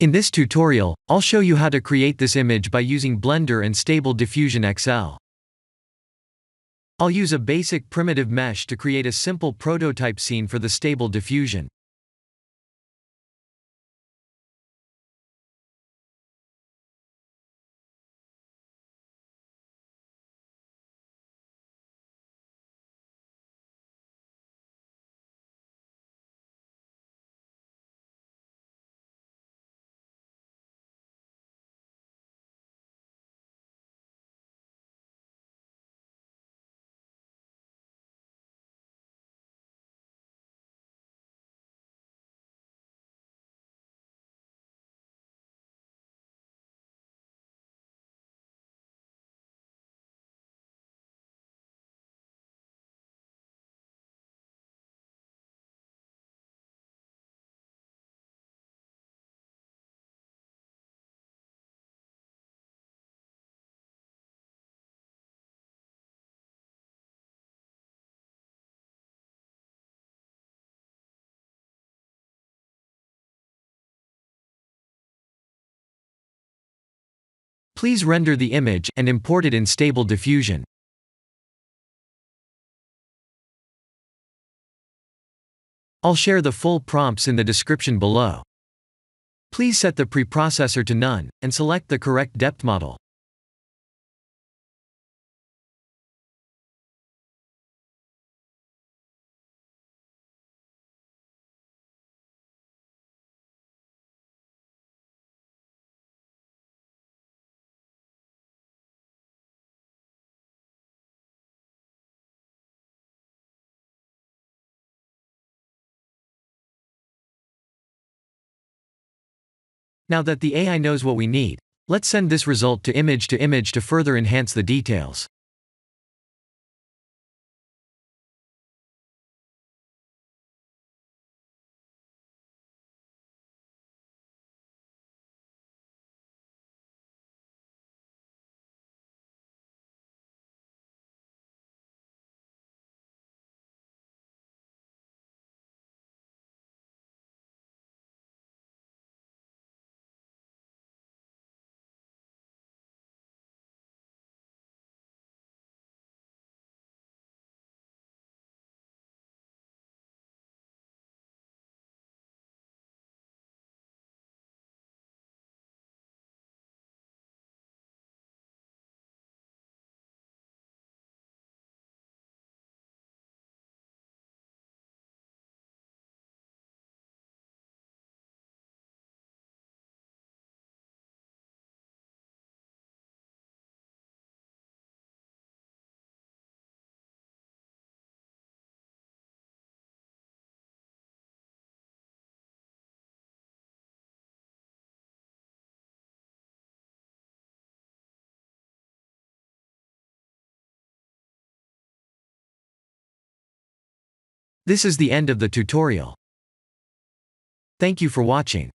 In this tutorial, I'll show you how to create this image by using Blender and Stable Diffusion XL. I'll use a basic primitive mesh to create a simple prototype scene for the Stable Diffusion. Please render the image and import it in Stable Diffusion. I'll share the full prompts in the description below. Please set the preprocessor to none, and select the correct depth model. Now that the AI knows what we need, let's send this result to image to further enhance the details. This is the end of the tutorial. Thank you for watching.